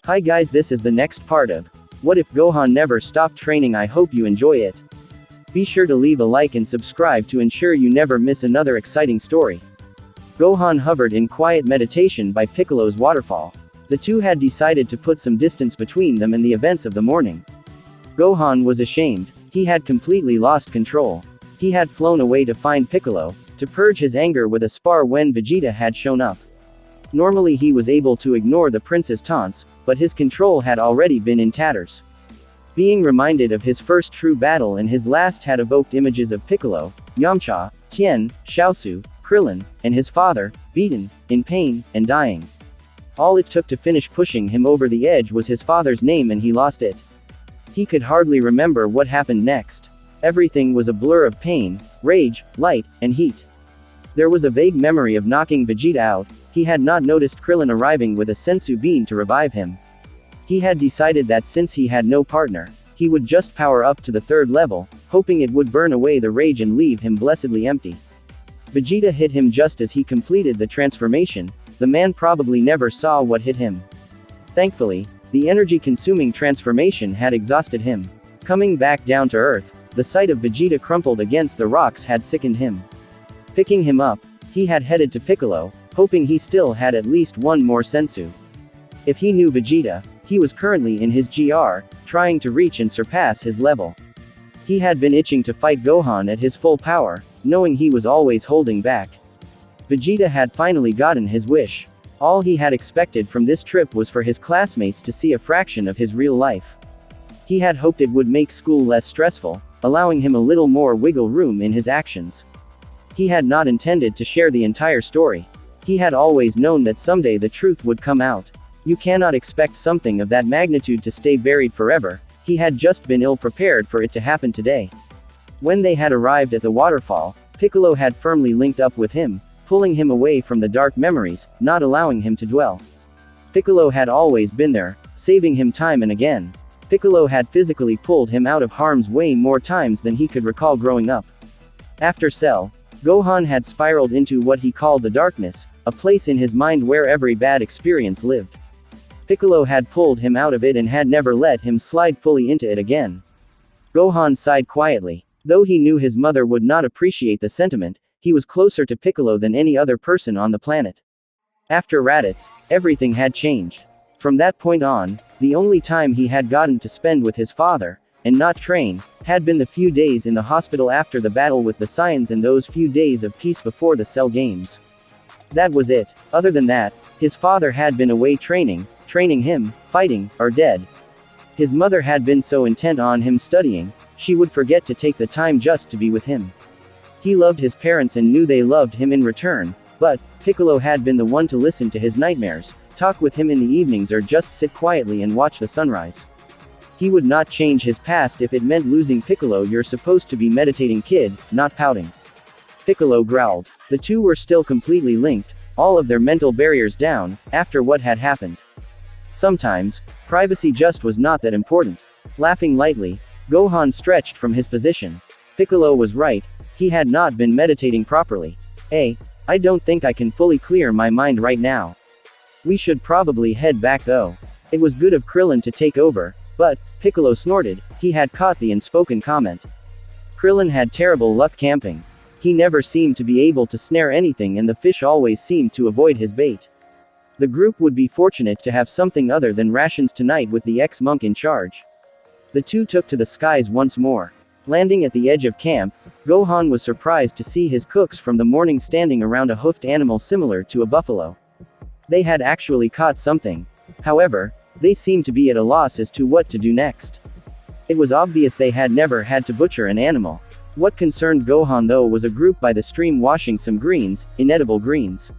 Hi guys, this is the next part of What If Gohan Never Stopped Training. I hope you enjoy it. Be sure to leave a like and subscribe to ensure you never miss another exciting story. Gohan hovered in quiet meditation by Piccolo's waterfall. The two had decided to put some distance between them and the events of the morning. Gohan was ashamed. He had completely lost control. He had flown away to find Piccolo, to purge his anger with a spar when Vegeta had shown up. Normally he was able to ignore the prince's taunts, but his control had already been in tatters. Being reminded of his first true battle and his last had evoked images of Piccolo, Yamcha, Tien, Chaozu, Krillin, and his father, beaten, in pain, and dying. All it took to finish pushing him over the edge was his father's name and he lost it. He could hardly remember what happened next. Everything was a blur of pain, rage, light, and heat. There was a vague memory of knocking Vegeta out. He had not noticed Krillin arriving with a senzu bean to revive him. He had decided that since he had no partner, he would just power up to the third level, hoping it would burn away the rage and leave him blessedly empty. Vegeta hit him just as he completed the transformation. The man probably never saw what hit him. Thankfully, the energy-consuming transformation had exhausted him. Coming back down to earth, the sight of Vegeta crumpled against the rocks had sickened him. Picking him up, he had headed to Piccolo, hoping he still had at least one more senzu. If he knew Vegeta, he was currently in his GR, trying to reach and surpass his level. He had been itching to fight Gohan at his full power, knowing he was always holding back. Vegeta had finally gotten his wish. All he had expected from this trip was for his classmates to see a fraction of his real life. He had hoped it would make school less stressful, allowing him a little more wiggle room in his actions. He had not intended to share the entire story. He had always known that someday the truth would come out. You cannot expect something of that magnitude to stay buried forever. He had just been ill-prepared for it to happen today. When they had arrived at the waterfall, Piccolo had firmly linked up with him, pulling him away from the dark memories, not allowing him to dwell. Piccolo had always been there, saving him time and again. Piccolo had physically pulled him out of harm's way more times than he could recall growing up. After Cell, Gohan had spiraled into what he called the darkness, a place in his mind where every bad experience lived. Piccolo had pulled him out of it and had never let him slide fully into it again. Gohan sighed quietly. Though he knew his mother would not appreciate the sentiment, he was closer to Piccolo than any other person on the planet. After Raditz, everything had changed. From that point on, the only time he had gotten to spend with his father, and not train, had been the few days in the hospital after the battle with the Saiyans and those few days of peace before the Cell Games. That was it. Other than that, his father had been away training him, fighting, or dead. His mother had been so intent on him studying, she would forget to take the time just to be with him. He loved his parents and knew they loved him in return, but Piccolo had been the one to listen to his nightmares, talk with him in the evenings or just sit quietly and watch the sunrise. He would not change his past if it meant losing Piccolo. You're supposed to be meditating, kid, not pouting. Piccolo growled. The two were still completely linked, all of their mental barriers down, after what had happened. Sometimes, privacy just was not that important. Laughing lightly, Gohan stretched from his position. Piccolo was right, he had not been meditating properly. I don't think I can fully clear my mind right now. We should probably head back though. It was good of Krillin to take over, but, Piccolo snorted, he had caught the unspoken comment. Krillin had terrible luck camping. He never seemed to be able to snare anything and the fish always seemed to avoid his bait. The group would be fortunate to have something other than rations tonight with the ex-monk in charge. The two took to the skies once more. Landing at the edge of camp, Gohan was surprised to see his cooks from the morning standing around a hoofed animal similar to a buffalo. They had actually caught something. However, they seemed to be at a loss as to what to do next. It was obvious they had never had to butcher an animal. What concerned Gohan though was a group by the stream washing some greens, inedible greens.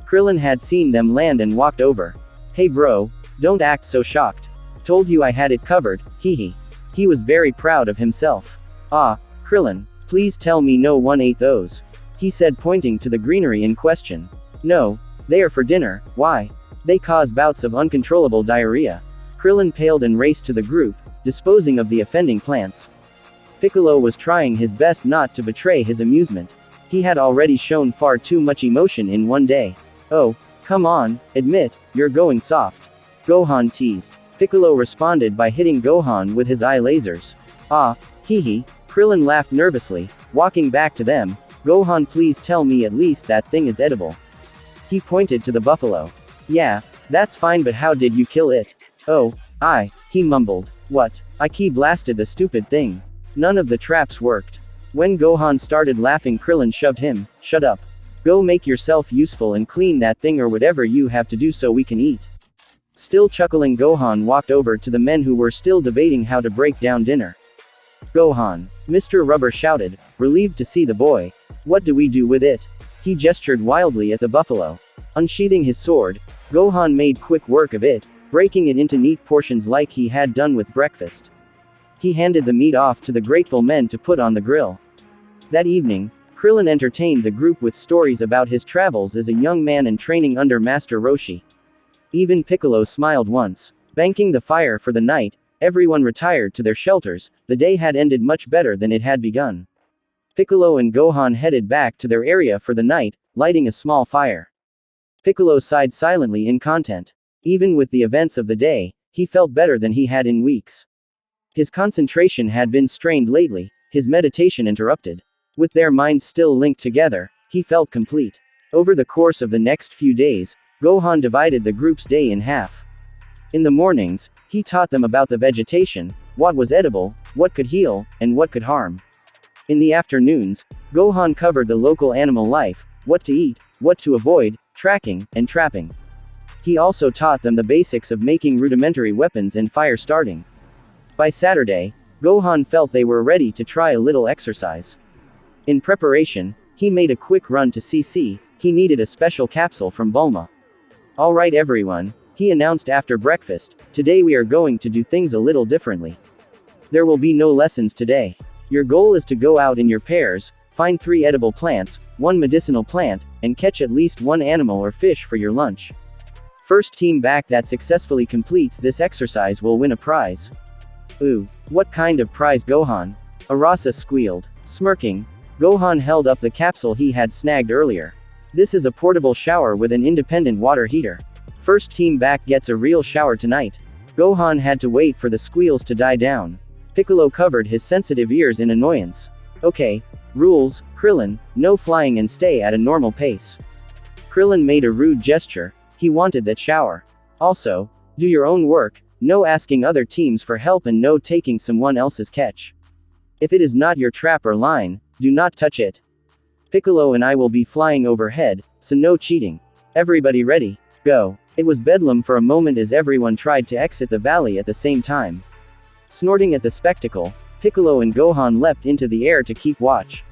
Krillin had seen them land and walked over. Hey bro, don't act so shocked. Told you I had it covered, hehe. He was very proud of himself. Ah, Krillin, please tell me no one ate those. He said pointing to the greenery in question. No, they are for dinner. Why? They cause bouts of uncontrollable diarrhea. Krillin paled and raced to the group, disposing of the offending plants. Piccolo was trying his best not to betray his amusement. He had already shown far too much emotion in one day. Oh, come on, admit, you're going soft. Gohan teased. Piccolo responded by hitting Gohan with his eye lasers. Ah, hee hee, Krillin laughed nervously, walking back to them. Gohan, please tell me at least that thing is edible. He pointed to the buffalo. Yeah, that's fine, but how did you kill it? Oh, he mumbled. What? I key blasted the stupid thing. None of the traps worked. When Gohan started laughing, Krillin shoved him. Shut up. Go make yourself useful and clean that thing or whatever you have to do so we can eat. Still chuckling, Gohan walked over to the men who were still debating how to break down dinner. Gohan. Mr. Rubber shouted, relieved to see the boy. What do we do with it? He gestured wildly at the buffalo. Unsheathing his sword, Gohan made quick work of it, breaking it into neat portions like he had done with breakfast. He handed the meat off to the grateful men to put on the grill. That evening, Krillin entertained the group with stories about his travels as a young man and training under Master Roshi. Even Piccolo smiled once. Banking the fire for the night, everyone retired to their shelters. The day had ended much better than it had begun. Piccolo and Gohan headed back to their area for the night, lighting a small fire. Piccolo sighed silently in content. Even with the events of the day, he felt better than he had in weeks. His concentration had been strained lately, his meditation interrupted. With their minds still linked together, he felt complete. Over the course of the next few days, Gohan divided the group's day in half. In the mornings, he taught them about the vegetation, what was edible, what could heal, and what could harm. In the afternoons, Gohan covered the local animal life, what to eat, what to avoid, tracking, and trapping. He also taught them the basics of making rudimentary weapons and fire starting. By Saturday, Gohan felt they were ready to try a little exercise. In preparation, he made a quick run to CC, he needed a special capsule from Bulma. Alright everyone, he announced after breakfast, today we are going to do things a little differently. There will be no lessons today. Your goal is to go out in your pairs, find 3 edible plants, 1 medicinal plant, and catch at least 1 animal or fish for your lunch. First team back that successfully completes this exercise will win a prize. Ooh, what kind of prize, Gohan? Arasa squealed. Smirking, Gohan held up the capsule he had snagged earlier. This is a portable shower with an independent water heater. First team back gets a real shower tonight. Gohan had to wait for the squeals to die down. Piccolo covered his sensitive ears in annoyance. Okay. Rules, Krillin, no flying and stay at a normal pace. Krillin made a rude gesture, he wanted that shower. Also, do your own work, no asking other teams for help and no taking someone else's catch. If it is not your trap or line, do not touch it. Piccolo and I will be flying overhead, so no cheating. Everybody ready? Go. It was bedlam for a moment as everyone tried to exit the valley at the same time. Snorting at the spectacle, Piccolo and Gohan leapt into the air to keep watch.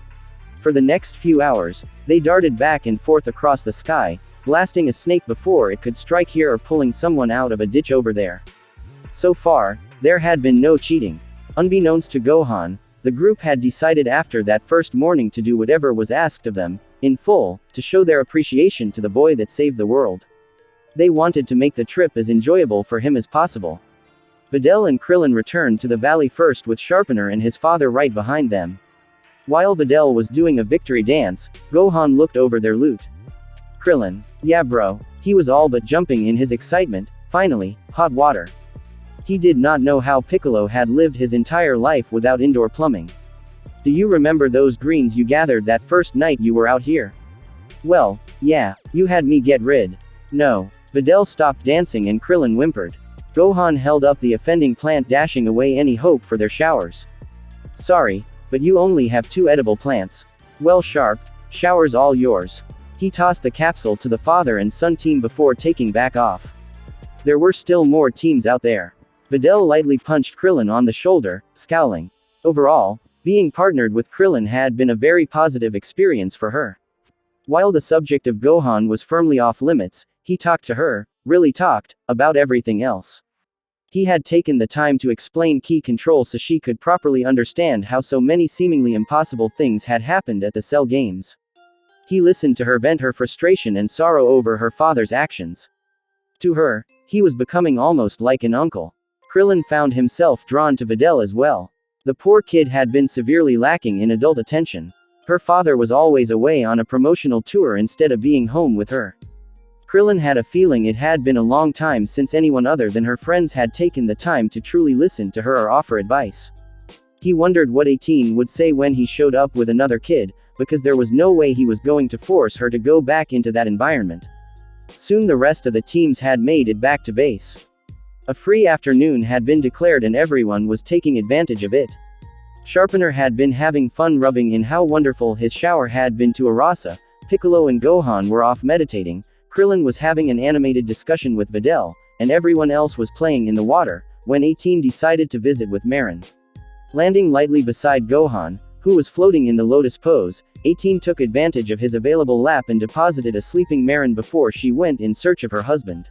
For the next few hours, they darted back and forth across the sky, blasting a snake before it could strike here or pulling someone out of a ditch over there. So far, there had been no cheating. Unbeknownst to Gohan, the group had decided after that first morning to do whatever was asked of them, in full, to show their appreciation to the boy that saved the world. They wanted to make the trip as enjoyable for him as possible. Videl and Krillin returned to the valley first with Sharpener and his father right behind them. While Videl was doing a victory dance, Gohan looked over their loot. Krillin. Yeah bro. He was all but jumping in his excitement. Finally, hot water. He did not know how Piccolo had lived his entire life without indoor plumbing. Do you remember those greens you gathered that first night you were out here? Well, yeah, you had me get rid. No. Videl stopped dancing and Krillin whimpered. Gohan held up the offending plant, dashing away any hope for their showers. Sorry, but you only have 2 edible plants. Well Sharp, shower's all yours. He tossed the capsule to the father and son team before taking back off. There were still more teams out there. Videl lightly punched Krillin on the shoulder, scowling. Overall, being partnered with Krillin had been a very positive experience for her. While the subject of Gohan was firmly off limits, he talked to her, really talked, about everything else. He had taken the time to explain key control so she could properly understand how so many seemingly impossible things had happened at the Cell Games. He listened to her vent her frustration and sorrow over her father's actions. To her, he was becoming almost like an uncle. Krillin found himself drawn to Videl as well. The poor kid had been severely lacking in adult attention. Her father was always away on a promotional tour instead of being home with her. Krillin had a feeling it had been a long time since anyone other than her friends had taken the time to truly listen to her or offer advice. He wondered what 18 would say when he showed up with another kid, because there was no way he was going to force her to go back into that environment. Soon the rest of the teams had made it back to base. A free afternoon had been declared and everyone was taking advantage of it. Sharpener had been having fun rubbing in how wonderful his shower had been to Arasa, Piccolo and Gohan were off meditating, Krillin was having an animated discussion with Videl, and everyone else was playing in the water, when 18 decided to visit with Marin. Landing lightly beside Gohan, who was floating in the lotus pose, 18 took advantage of his available lap and deposited a sleeping Marin before she went in search of her husband.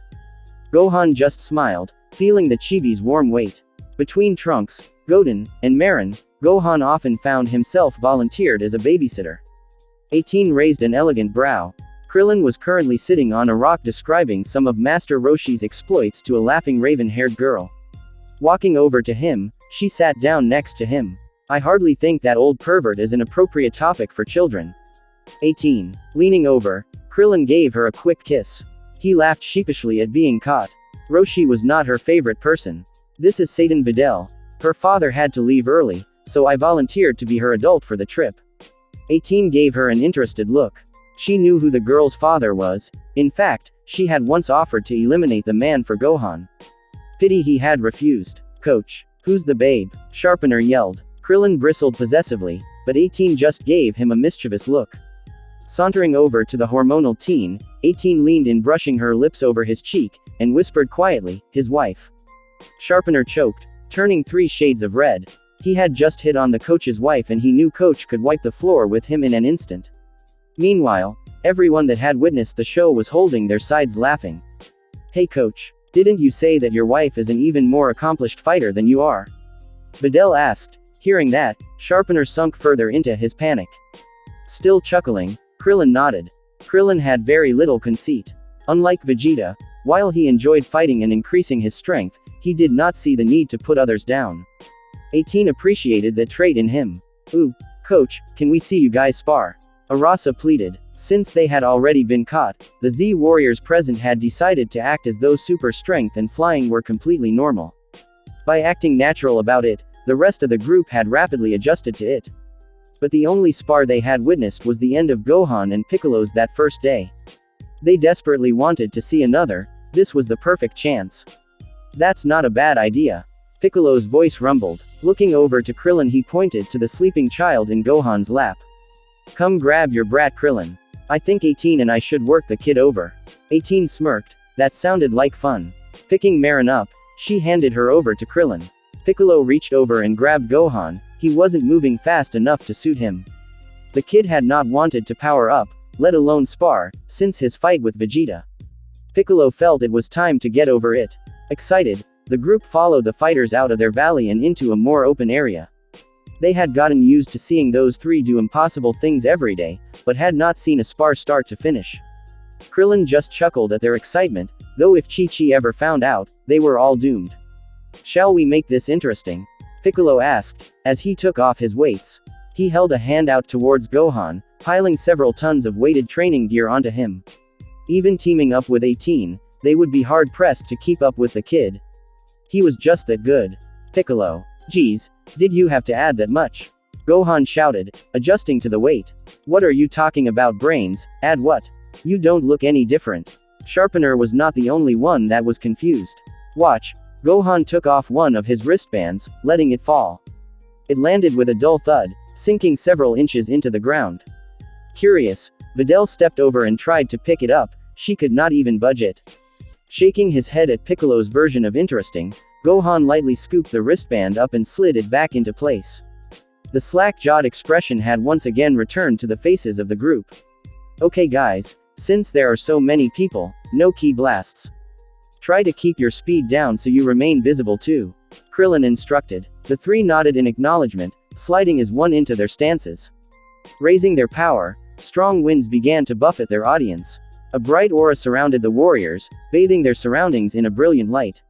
Gohan just smiled, feeling the chibi's warm weight. Between Trunks, Goten, and Marin, Gohan often found himself volunteered as a babysitter. 18 raised an elegant brow. Krillin was currently sitting on a rock describing some of Master Roshi's exploits to a laughing raven-haired girl. Walking over to him, she sat down next to him. I hardly think that old pervert is an appropriate topic for children. 18. Leaning over, Krillin gave her a quick kiss. He laughed sheepishly at being caught. Roshi was not her favorite person. This is Satan Videl. Her father had to leave early, so I volunteered to be her adult for the trip. 18 gave her an interested look. She knew who the girl's father was. In fact, she had once offered to eliminate the man for Gohan. Pity he had refused. Coach, who's the babe? Sharpener yelled. Krillin bristled possessively, but 18 just gave him a mischievous look. Sauntering over to the hormonal teen, 18 leaned in, brushing her lips over his cheek, and whispered quietly, his wife. Sharpener choked, turning 3 shades of red. He had just hit on the coach's wife and he knew coach could wipe the floor with him in an instant. Meanwhile, everyone that had witnessed the show was holding their sides laughing. Hey coach, didn't you say that your wife is an even more accomplished fighter than you are? Videl asked. Hearing that, Sharpener sunk further into his panic. Still chuckling, Krillin nodded. Krillin had very little conceit. Unlike Vegeta, while he enjoyed fighting and increasing his strength, he did not see the need to put others down. 18 appreciated that trait in him. Ooh, coach, can we see you guys spar? Arasa pleaded. Since they had already been caught, the Z warriors present had decided to act as though super strength and flying were completely normal. By acting natural about it, the rest of the group had rapidly adjusted to it. But the only spar they had witnessed was the end of Gohan and Piccolo's that first day. They desperately wanted to see another. This was the perfect chance. That's not a bad idea. Piccolo's voice rumbled. Looking over to Krillin, he pointed to the sleeping child in Gohan's lap. Come grab your brat, Krillin. I think 18 and I should work the kid over. 18 smirked. That sounded like fun. Picking Marin up, she handed her over to Krillin. Piccolo reached over and grabbed Gohan. He wasn't moving fast enough to suit him. The kid had not wanted to power up, let alone spar, since his fight with Vegeta. Piccolo felt it was time to get over it. Excited, the group followed the fighters out of their valley and into a more open area. They had gotten used to seeing those 3 do impossible things every day, but had not seen a spar start to finish. Krillin just chuckled at their excitement, though if Chi-Chi ever found out, they were all doomed. Shall we make this interesting? Piccolo asked, as he took off his weights. He held a hand out towards Gohan, piling several tons of weighted training gear onto him. Even teaming up with 18, they would be hard-pressed to keep up with the kid. He was just that good. Piccolo. Geez, did you have to add that much? Gohan shouted, adjusting to the weight. What are you talking about, brains? Add what? You don't look any different. Sharpener was not the only one that was confused. Watch. Gohan took off one of his wristbands, letting it fall. It landed with a dull thud, sinking several inches into the ground. Curious, Videl stepped over and tried to pick it up. She could not even budge it. Shaking his head at Piccolo's version of interesting, Gohan lightly scooped the wristband up and slid it back into place. The slack-jawed expression had once again returned to the faces of the group. Okay guys, since there are so many people, no ki blasts. Try to keep your speed down so you remain visible too. Krillin instructed. The 3 nodded in acknowledgement, sliding as one into their stances. Raising their power, strong winds began to buffet their audience. A bright aura surrounded the warriors, bathing their surroundings in a brilliant light.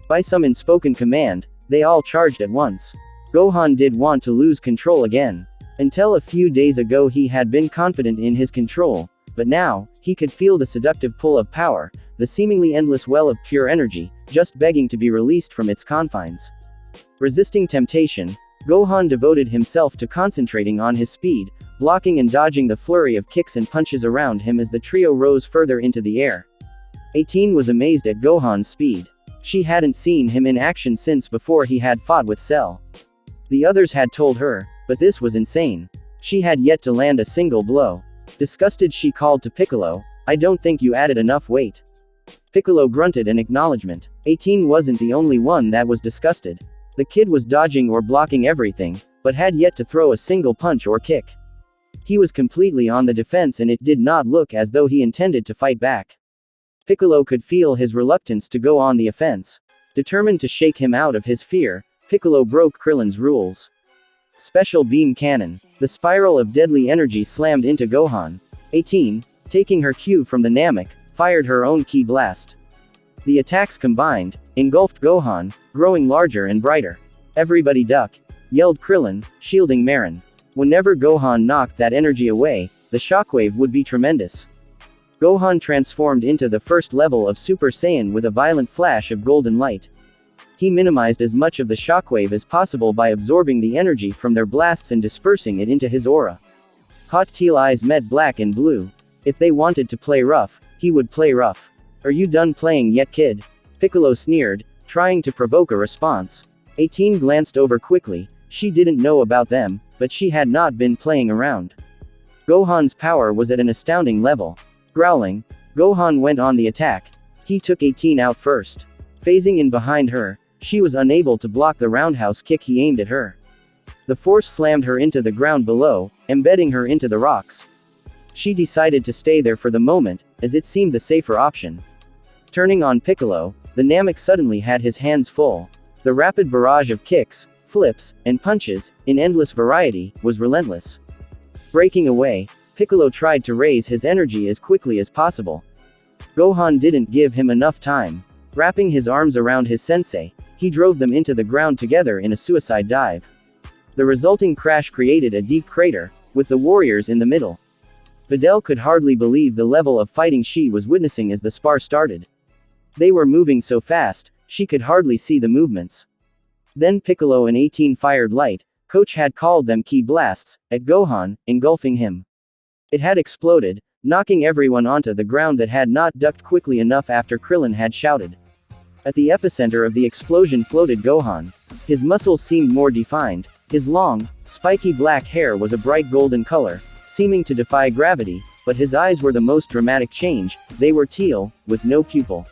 By some unspoken command, they all charged at once. Gohan did want to lose control again. Until a few days ago he had been confident in his control, but now, He could feel the seductive pull of power, the seemingly endless well of pure energy, just begging to be released from its confines. Resisting temptation, Gohan devoted himself to concentrating on his speed, blocking and dodging the flurry of kicks and punches around him as the trio rose further into the air. 18 was amazed at Gohan's speed. She hadn't seen him in action since before he had fought with Cell. The others had told her, but this was insane. She had yet to land a single blow. Disgusted, she called to Piccolo, "I don't think you added enough weight." Piccolo grunted in acknowledgement. 18 wasn't the only one that was disgusted. The kid was dodging or blocking everything, but had yet to throw a single punch or kick. He was completely on the defense and it did not look as though he intended to fight back. Piccolo could feel his reluctance to go on the offense. Determined to shake him out of his fear, Piccolo broke Krillin's rules. Special Beam Cannon. The spiral of deadly energy slammed into Gohan. 18, taking her cue from the Namek, fired her own Ki Blast. The attacks combined, engulfed Gohan, growing larger and brighter. "Everybody duck!" yelled Krillin, shielding Marin. Whenever Gohan knocked that energy away, the shockwave would be tremendous. Gohan transformed into the first level of Super Saiyan with a violent flash of golden light. He minimized as much of the shockwave as possible by absorbing the energy from their blasts and dispersing it into his aura. Hot teal eyes met black and blue. If they wanted to play rough, he would play rough. "Are you done playing yet, kid?" Piccolo sneered, trying to provoke a response. 18 glanced over quickly. She didn't know about them, but she had not been playing around. Gohan's power was at an astounding level. Growling, Gohan went on the attack. He took 18 out first. Phasing in behind her, she was unable to block the roundhouse kick he aimed at her. The force slammed her into the ground below, embedding her into the rocks. She decided to stay there for the moment, as it seemed the safer option. Turning on Piccolo, the Namek suddenly had his hands full. The rapid barrage of kicks, flips, and punches, in endless variety, was relentless. Breaking away, Piccolo tried to raise his energy as quickly as possible. Gohan didn't give him enough time. Wrapping his arms around his sensei, he drove them into the ground together in a suicide dive. The resulting crash created a deep crater, with the warriors in the middle. Videl could hardly believe the level of fighting she was witnessing as the spar started. They were moving so fast, she could hardly see the movements. Then Piccolo and 18 fired light, Coach had called them Ki Blasts, at Gohan, engulfing him. It had exploded, knocking everyone onto the ground that had not ducked quickly enough after Krillin had shouted. At the epicenter of the explosion floated Gohan. His muscles seemed more defined. His long, spiky black hair was a bright golden color, seeming to defy gravity, but his eyes were the most dramatic change. They were teal, with no pupil.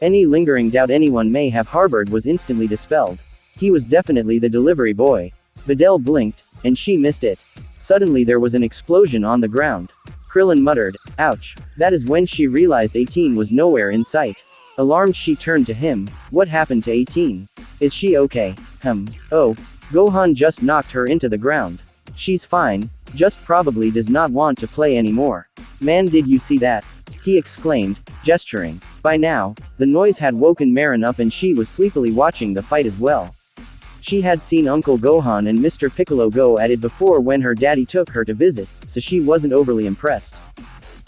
Any lingering doubt anyone may have harbored was instantly dispelled. He was definitely the delivery boy. Videl blinked, and she missed it. Suddenly there was an explosion on the ground. Krillin muttered, "Ouch." That is when she realized 18 was nowhere in sight. Alarmed, she turned to him. "What happened to 18? Is she okay?" "Oh. Gohan just knocked her into the ground. She's fine, just probably does not want to play anymore." "Man, did you see that?" he exclaimed, gesturing. By now, the noise had woken Marin up and she was sleepily watching the fight as well. She had seen Uncle Gohan and Mr. Piccolo go at it before when her daddy took her to visit, so she wasn't overly impressed.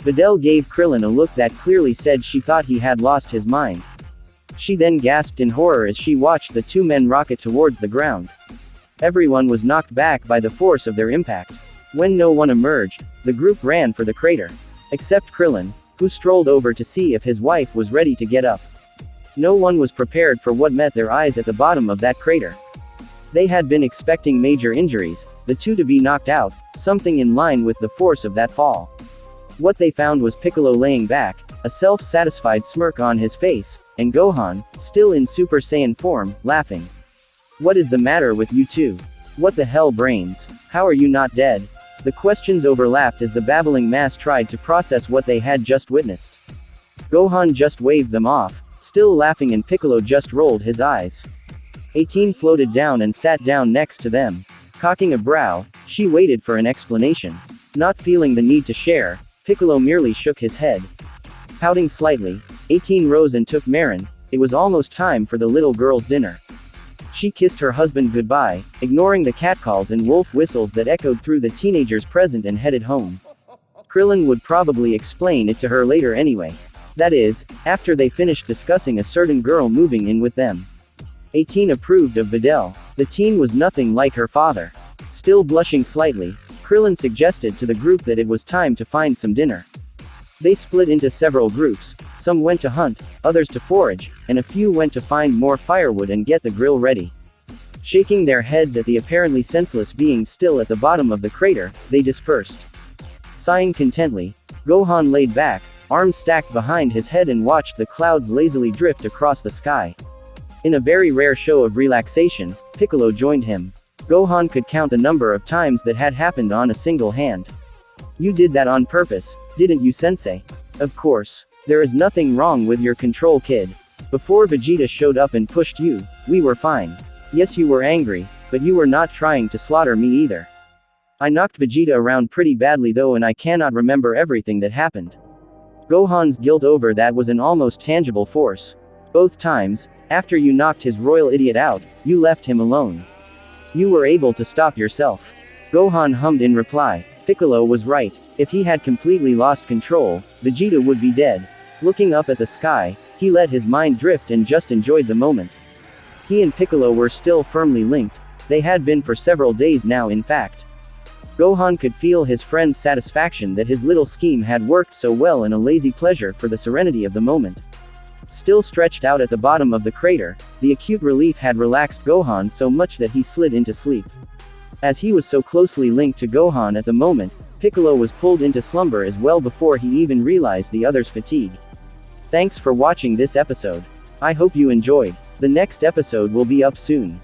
Videl gave Krillin a look that clearly said she thought he had lost his mind. She then gasped in horror as she watched the two men rocket towards the ground. Everyone was knocked back by the force of their impact. When no one emerged, the group ran for the crater. Except Krillin, who strolled over to see if his wife was ready to get up. No one was prepared for what met their eyes at the bottom of that crater. They had been expecting major injuries, the two to be knocked out, something in line with the force of that fall. What they found was Piccolo laying back, a self-satisfied smirk on his face, and Gohan, still in Super Saiyan form, laughing. "What is the matter with you two? What the hell, brains? How are you not dead?" The questions overlapped as the babbling mass tried to process what they had just witnessed. Gohan just waved them off, still laughing, and Piccolo just rolled his eyes. 18 floated down and sat down next to them. Cocking a brow, she waited for an explanation. Not feeling the need to share, Piccolo merely shook his head. Pouting slightly, 18 rose and took Marin. It was almost time for the little girl's dinner. She kissed her husband goodbye, ignoring the catcalls and wolf whistles that echoed through the teenagers present, and headed home. Krillin would probably explain it to her later anyway. That is, after they finished discussing a certain girl moving in with them. 18 approved of Videl. The teen was nothing like her father. Still blushing slightly, Krillin suggested to the group that it was time to find some dinner. They split into several groups, some went to hunt, others to forage, and a few went to find more firewood and get the grill ready. Shaking their heads at the apparently senseless beings still at the bottom of the crater, they dispersed. Sighing contently, Gohan laid back, arms stacked behind his head and watched the clouds lazily drift across the sky. In a very rare show of relaxation, Piccolo joined him. Gohan could count the number of times that had happened on a single hand. You did that on purpose, didn't you, Sensei? Of course. There is nothing wrong with your control, kid. Before Vegeta showed up and pushed you, we were fine. Yes, you were angry, but you were not trying to slaughter me either. I knocked Vegeta around pretty badly though, and I cannot remember everything that happened. Gohan's guilt over that was an almost tangible force. Both times, after you knocked his royal idiot out, you left him alone. You were able to stop yourself. Gohan hummed in reply. Piccolo was right. If he had completely lost control, Vegeta would be dead. Looking up at the sky, he let his mind drift and just enjoyed the moment. He and Piccolo were still firmly linked. They had been for several days now, in fact. Gohan could feel his friend's satisfaction that his little scheme had worked so well, and a lazy pleasure for the serenity of the moment. Still stretched out at the bottom of the crater, the acute relief had relaxed Gohan so much that he slid into sleep. As he was so closely linked to Gohan at the moment, Piccolo was pulled into slumber as well before he even realized the other's fatigue. Thanks for watching this episode. I hope you enjoyed. The next episode will be up soon.